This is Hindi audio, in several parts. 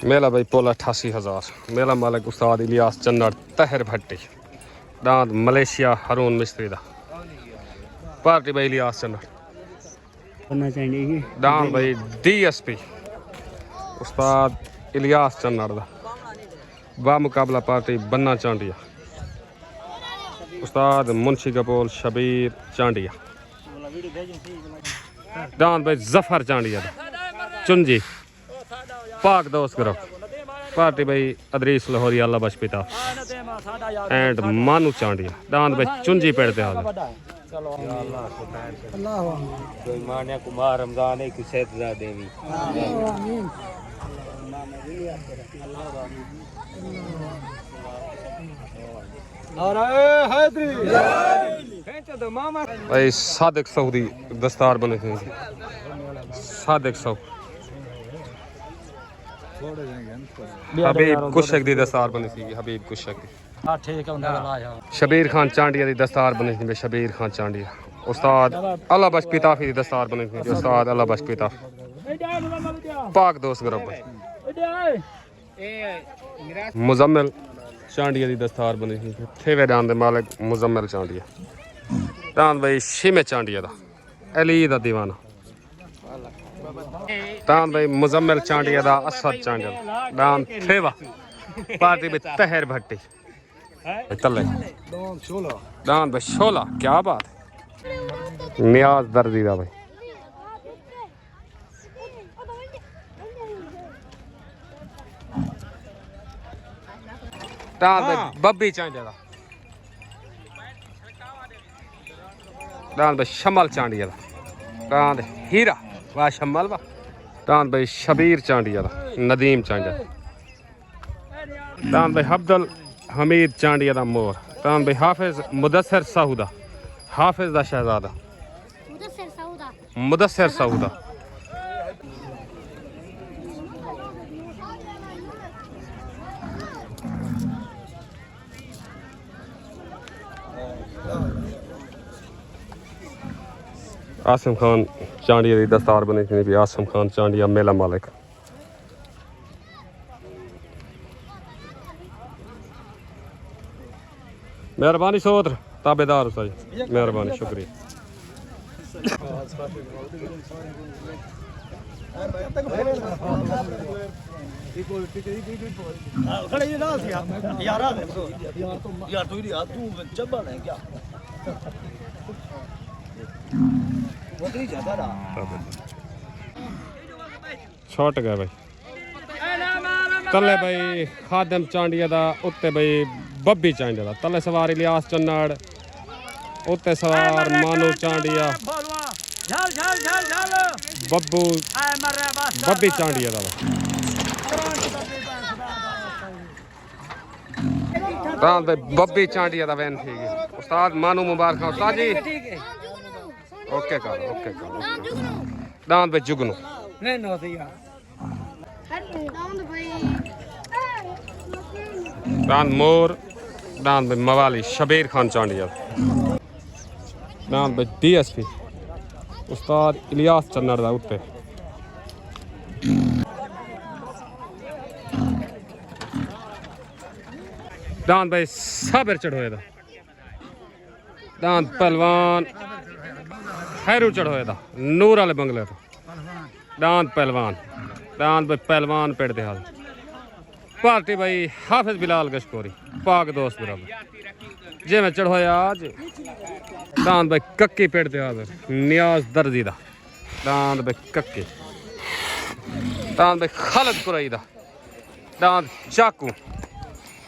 मेला भाई पोला 88,000। मेला मालिक उस्ताद इलियास चन्नड़ तहर भट्टी। दांत मलेशिया हरून मिस्त्री दा पार्टी भाई इलियास चन्नड़। दांत भाई DSP उस्ताद इलियास चन्नड़ दा बामुकाबला पार्टी बन्ना चांडिया उस्ताद मुंशी कपोल शबीर चांडिया। दांत भाई जफर चांडिया दा चुंजी पाक दोस्त करो पार्टी भाई अदरीस लाहौरी अल्लाह बश पिता एंड मानू चांडिया। दांत भाई चुंजी पेड़ते हाल चलो अल्लाह कोई माने कुमार रमजान एक सैयदा देवी भाई सादिक सऊदी दस्तार बने थे। सादिक सऊ हबीब कुशक दी दस्तार बनी थी। हबीब कुशक दी शबीर खान चांडिया दी दस्तार बनी थी। शबीर खान चांडिया उस्ताद अल्लाह बश पिताफी दी दस्तार बनी थी। उस्ताद अल्लाह बश पिता पाक दोस्त ग्रुप मुजम्मिल चांडिया दी दस्तार बनी थी। थे दान दे मालिक मुजम्मिल चांडिया। दान भाई शिमे चांडिया दा अली दा दीवाना। दान भाई मुजम्मिल चांडिया दा असद चांडिया दान थेवा पार्टी में तहर भट्टी तले दान भाई शोला क्या बात है। नियाज दर्दी दा भाई दान भाई बब्बी चांडिया दा दान भाई शमल चांडिया दा दान हीरा वाह शमल वाह। दान भाई शबीर चांडिया दा नदीम चांडिया। दान भाई अब्दुल हमीद चांडिया दा मोर। दान भाई हाफिज मुदस्सिर साहूदा हाफिज दा शहजादा मुदस्सिर साहूदा। आसिम खान चांडिया की दस्तार बनी थी। आसिम खान चांडिया मेला मालिक। मेहरबानी सोत्र ताबेदार साई मेहरबानी शुक्रिया। छुट गया भाई तले भाई खादम चांडिया दा उत्ते भाई बब्बी चांडिया दा तले सवार इलियास चन्नड़ उत्ते सवार मानू चांडिया बब्बू बब्बी चांडिया दा दान भाई बब्बी चांडिया दा वैन थी उस्ताद मानू मुबारक उस्ताद जी ओके करो दान भाई जुगनू दान मोर दान भाई मवाली शबीर खान चांडिया। दान भाई DSP उस्ताद इलियास चन्नड़ दा उत्ते। दान भाई साबिर चढ़ोए दा दान पहलवान खैरू चढ़ोए दा नूर वाले बंगले तो दान पहलवान भाई पहलवान पेड़ दे हाल पार्टी भाई हाफिज बिलाल गशकोरी पाक दोस्त बराबर जे मैं चढ़ोया आज दान भाई कक्की पेड़ दे हाल नियाज दर्जी दा दान भाई कक्की दान भाई खालिद कुरई दा दान चाकू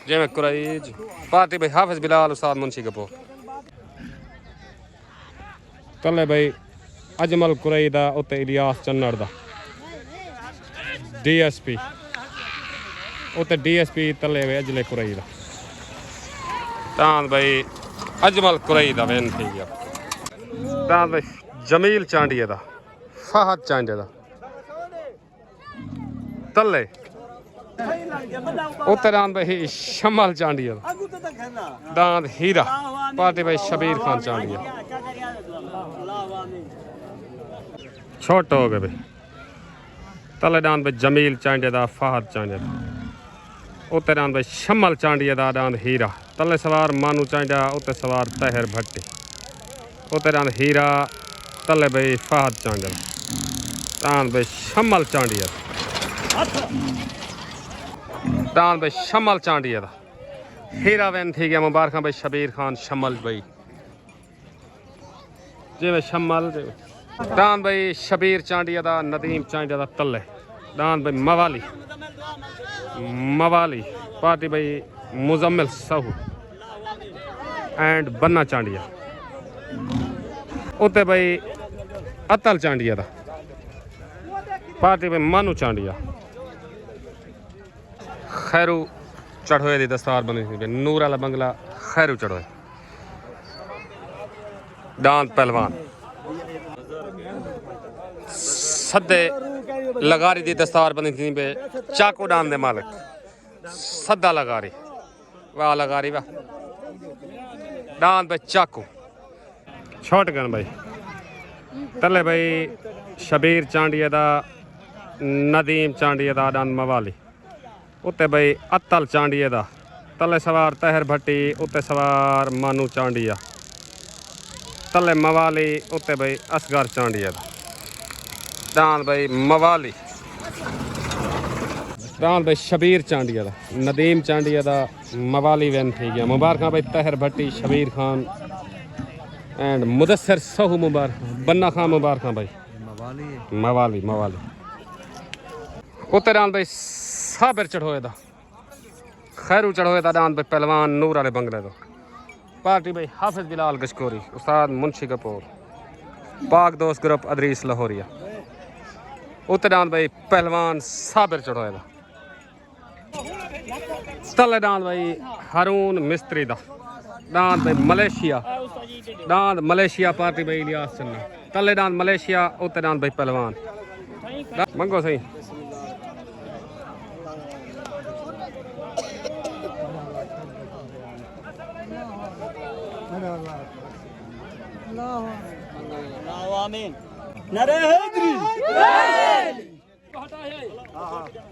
जे मैं कुरई पार्टी भाई हाफिज बिलाल उस्ताद मुंशी कपूर तले भाई अजमल कुरई दा उत्ते इलियास चन्नड़ दा DSP उत्ते DSP तले वे अजले कुरई दा दान भाई अजमल कुरई दा वैन थी गया। दान भाई जमील चांडिया दा फहद चांडिया दा तले उत्ते दान भाई शमल चांडिया दान हीरा पार्टी भाई शबीर खान चांडिया। छोट हो गए भाई तले दान भाई जमील चांडिया दा फहद चांडिया दा उत्ते दान भाई शमल चांडिया दा दान हीरा तले सवार मानू चांडिया उत्ते सवार तहर भट्टी उत्ते दान हीरा तले भाई फहद चांडिया दा दान भाई शमल चांडिया दान भाई शमल चांडिया दा हीरा वैन थी गया मुबारक भाई शबीर खान शमल भाई जिमें शमल दान भाई शबीर चांडिया दा नदीम चांडिया दा तले दान भाई मवाली मवाली पार्टी भाई मुजम्मिल सहू एंड बन्ना चांडिया उत्ते भाई अतल चांडिया दा पार्टी भाई मानू चांडिया खैरू चढ़ोए दी दस्तार बनी थी नूर वाला बंगला खैरू चढ़ोए दांत पहलवान सदे लगारी दी दस्तार बनी थी बे चाकू डान दे मालिक सदा लगारी वाह लगारी वाह दांत पे चाकू छोट गन भाई तले भाई शबीर चांडिया दा नदीम चांडिया दा दान मवाली उत्ते भाई अतल चांडिया दा तले सवार तहर भट्टी उत्ते सवार मानू चांडिया तले मवाली उत्ते भाई असगर चांडिया दा दान भाई मवाली दान भाई शबीर चांडिया दा नदीम चांडिया दा मवाली वैन थी गया मुबारक भाई तहर भट्टी शबीर खान एंड मुदस्सर सहू मुबारक बन्ना खान मुबारक भाई मवाली मवाली उत्ते दान भाई साबिर चढ़ोए दा खैरू चढ़ोए दा दान भाई पहलवान नूर वाले बंगले दो पार्टी भाई हाफिज बिलाल गशकोरी उस्ताद मुंशी कपूर पाक दोस्त ग्रुप अदरीस लाहौरिया उत्ते दान भाई पहलवान साबिर चढ़ोए दा तले दान भाई हारून मिस्त्री दा दान भाई मलेशिया दान मलेशिया पार्टी भाई इलियास चन्ना तले दान मलेशिया उत्ते दान भाई पहलवान मंगो सही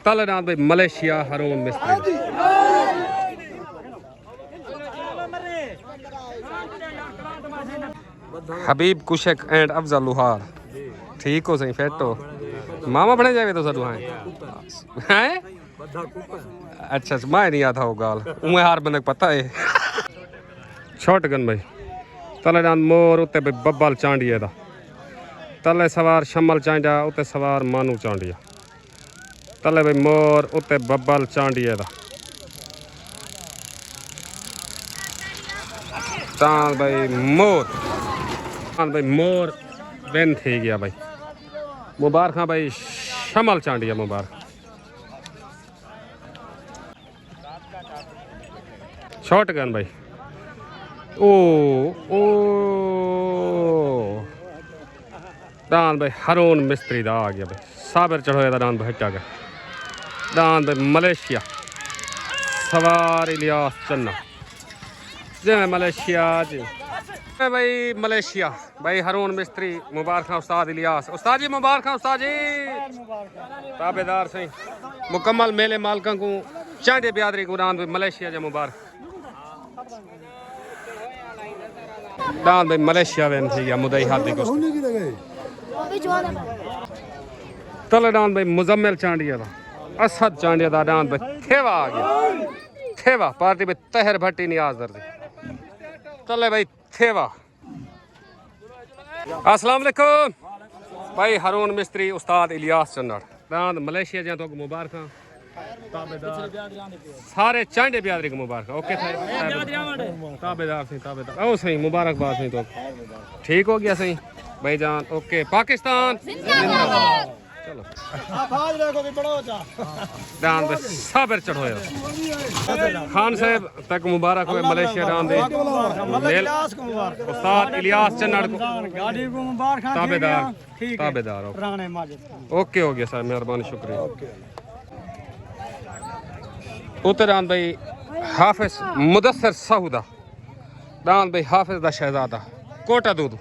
तले दान भाई मलेशिया हारून मिस्त्री हबीब कुशक एंड अफजल लुहार ठीक हो सही फिट हो मामा बने जाए तो सर हैं अच्छा मैं नहीं आता हो गाल उमें हार बंदे पता है छोट गन भाई तले दान मोर उत्ते भाई बब्बल चांडिया दा तले सवार शमल चांडिया उत्ते सवार मानू चांडिया तले भाई मोर उत्ते बब्बल चांडिया दा तान भाई मोर वैन थी गया भाई मुबारक भाई शमल चांडिया मुबारक शॉर्ट गन भाई ओ दान भाई हारून मिस्त्री दा आ गया भाई साबिर चढ़ोया दा दान भाई हटा गया दान भाई मलेशिया सवार इलियास चन्ना जय मलेशिया जी भाई मलेशिया भाई हारून मिस्त्री मुबारक उस्ताद इलियास उस्ताद जी मुबारक उस्ताद जी ताबेदार सही मुकम्मल मेले मालका को चांडे बियादरी को दान भाई मलेशिया जे मुबारक दान भाई मलेशिया वेन थी गया मुदई हाथी को तले दान भाई मुजम्मिल चांडिया दा असद चांडिया दा दान भाई थेवा आ गया थेवा पार्टी भाई तहर भट्टी नियाज दर्दी तले भाई थेवा अस्सलाम वालेकुम भाई हारून मिस्त्री उस्ताद इलियास चन्नड़ दान मलेशिया जा तो मुबारक सारे चांडे बियादरी को मुबारक ओके ताबेदार सही ताबेदार ओ सही मुबारकबाद सही तो ठीक हो गया सही भाईजान ओके पाकिस्तान चलो दान बस साबिर चढ़ोया खान साहब तक मुबारक हुए मलेशिया दान दे उस्ताद इलियास चन्नड़ को ताबेदार ताबेदार ओके हो गया सर मेहरबानी शुक्रिया उत्तरान भाई हाफिज मुदस्सर साहूदा दान भाई हाफिज दा शहजादा कोटा दूध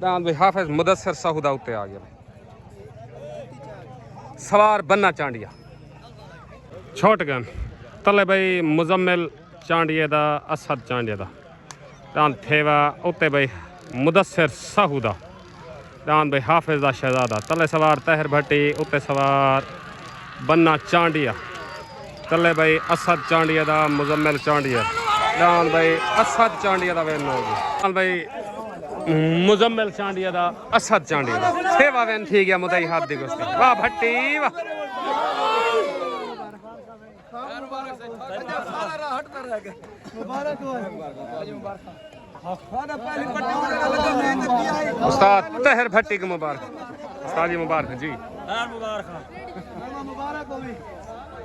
दान भाई हाफिज मुदस्सर साहूदा उत्ते आ गया सवार बन्ना चांडिया छोट गन तले भाई मुजम्मिल चांडिया दा असद चांडिया दा दान थेवा उत्ते भाई मुदस्सिर साहू दा दान भाई हाफिज दा शहजादा तले सवार तहर भट्टी उत्ते सवार बन्ना चांडिया तले भाई असद चांडिया दा मुजम्मिल चांडिया दान भाई असद चांडिया दा वेन होगी दान भाई मुजम्मिल चांडिया दा असद चांडिया दा सेवा वेन थी गया मुदई हाथ दी गुस्ती वाह भट्टी वाह उस्ताद तहर भट्टी को मुबारक उस्ताद जी मुबारक जी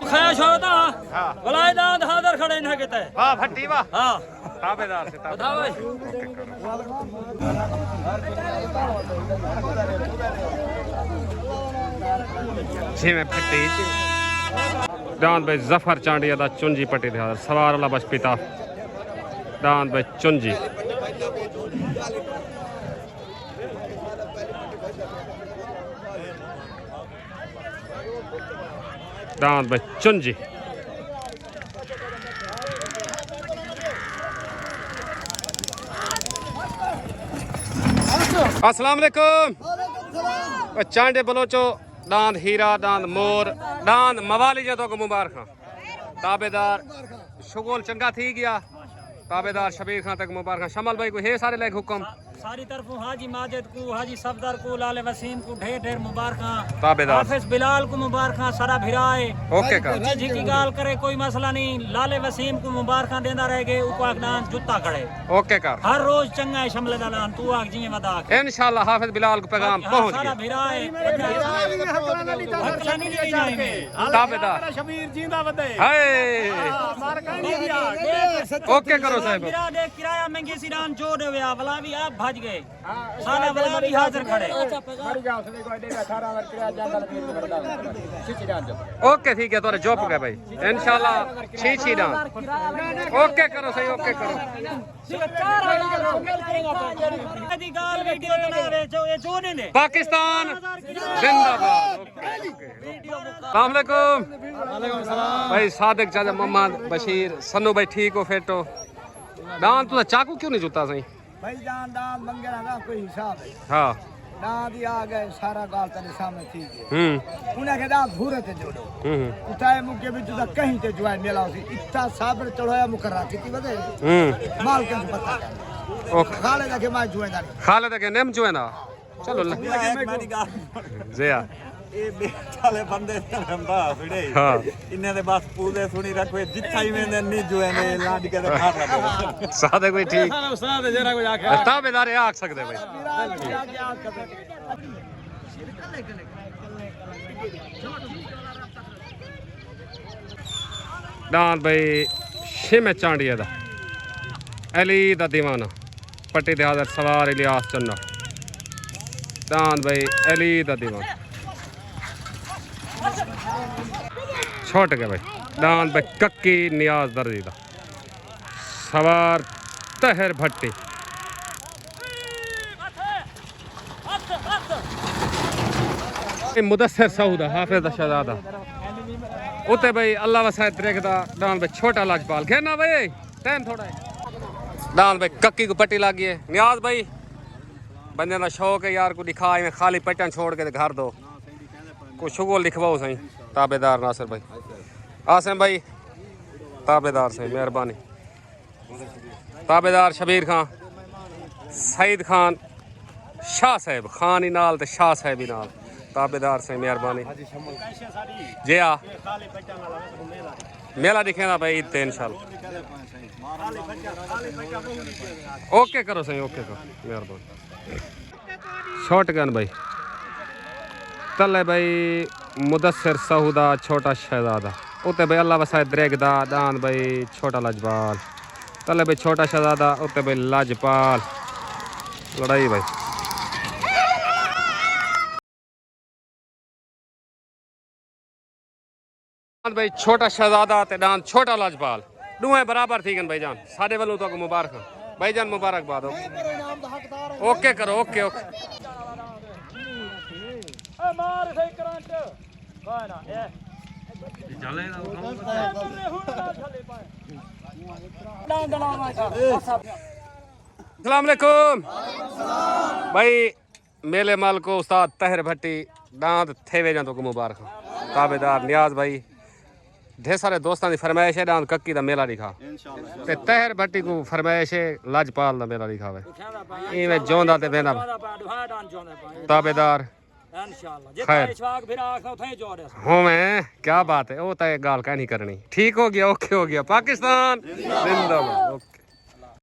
खैश होता वलाय दांत हादर खड़े न कहते वाह भट्टी वाह हां ताबेदार से बताओ जी मैं भट्टी दान भाई जफर चांडिया दा चुंजी पट्टी दे सवार अला बस पिता दान भाई चुंजी दान भाई चुंजी अस्सलाम वालेकुम चांडे बलोचो दांद हीरा दांद मोर दांद मवाली जो तो मुबारक ताबेदार शुगोल चंगा थी गया ताबेदार शबीर खान तक मुबारक शमल भाई को है सारे लाइक हुक्म सारी तरफों हाजी माजिद को हाजी सफदर को लाले वसीम को ढेर ढेर मुबारक ताबेदार हाफिज बिलाल को मुबारक सारा भिराए ओके का जी की गाल करे कोई मसला नहीं लाले वसीम को मुबारक देना रह गए ऊपर अगनान जुत्ता खड़े ओके का हर रोज चंगा है शमले दालान तू आग जी वदा इंशाल्लाह हाफिज बिलाल को पैगाम पहुंच सारा गया भिराए ताबेदार शबीर जिंदा वदे हाय ओके करो साहब किराया दे किराया महंगे सिरान जोड़ होया वला भी आप भज गए सारा वला भी हाजिर खड़े ओके ठीक है तोरे जॉब गए भाई इंशाल्लाह छी डांस ओके करो सही ओके करो पाकिस्तान जिंदाबाद अस्सलाम वालेकुम भाई सादिक चाचा मोहम्मद बशीर सन्नू भाई ठीक हो फिट हो दान तू चाकू क्यों नहीं जुता सही भाई जान दान मंगना ना कोई हिसाब है हाँ दान दी आ गए सारा गाल तेरे सामने ठीक है उन्हें के दान भूरे ते जोड़ो उताए मुके भी तुझा कहीं ते जुआ मेला उसी इतना साबर चढ़ाया मुकर्रा कितनी बदे माल के पता है ओके खाले जाके मैं जुएदा खाले तक नेम जुएना चलो जया ਇਹ ਬੇਟਾਲੇ ਬੰਦੇ ਰੰਬਾ ਫੜੇ ਹਾਂ ਇਹਨਾਂ ਦੇ ਬਸ ਪੂਰੇ ਸੁਣੀ ਰੱਖੋ ਜਿੱਥਾ ਹੀ ਮੈਨੇ ਨਹੀਂ ਜੁਏ ਨੇ ਲਾਂਡ ਕੇ ਖਾ ਰੱਖੋ ਸਾਦੇ ਕੋਈ ਠੀਕ ਉਸਤਾਦ ਜਰਾ ਕੋਈ ਆਖੇ ਤਾਬੇਦਾਰ ਆਖ ਸਕਦੇ ਭਾਈ दान भाई शिम चांडिया दा अली दा दीवाना पट्टी दे हाजर सवार इलियास चन्ना दान भाई अली दा दीवाना छोट गए भाई दान भाई कक्की नियाज दर्जी दा सवार तहर भट्टी मुदस्सिर साहू दा हाफिज दा शहजादा उते भाई अल्लाह वसायत देखदा दान भाई छोटा लाजपाल घेरना भाई टाइम थोड़ा है दान भाई कक्की को पट्टी लगी है नियाज भाई बंदे का शौक है यार को दिखा में खाली पट्टियां छोड़ के घर दो कुछ शुगोल लिखवाओ सही ताबेदार नासिर भाई आसिम भाई ताबेदार से मेहरबानी ताबेदार शबीर खान सईद खान शाह साहब खान ही नाल ते शाह साहब ही नाल ताबेदार से मेहरबानी जी हाँ मेला दिखेगा भाई ईद ते इंशाल्लाह ओके करो सही ओके करो मेहरबानी शॉर्ट गन भाई तले भाई मुदस्सिर साहूदा छोटा शहजादा उते भाई अल्लाह वसायत दरेगदा दान भाई छोटा लजपाल तले भाई छोटा शहजादा उते भाई लजपाल लड़ाई भाई भाई छोटा शहजादा ते दान छोटा लजपाल दुए बराबर थी गन भाई जान साढ़े वालों तो मुबारक भाई जान मुबारकबाद हो ओके करो ओके ओके अस्सलाम वालेकुम भाई मेले माल को उस्ताद तहर भट्टी दांत थेवे जां तो को मुबारक ताबेदार नियाज भाई ढेर सारे दोस्तां दी फरमाइश है दांत कक्की दा मेला दिखा ते तहर भट्टी को फरमाइश है लाजपाल दा मेला दिखावे इवें जोंदा ते वेंदा ताबेदार खैर होवें क्या बात है वो तो गाल कह नहीं करनी ठीक हो गया ओके हो गया पाकिस्तान जिंदाबाद ओके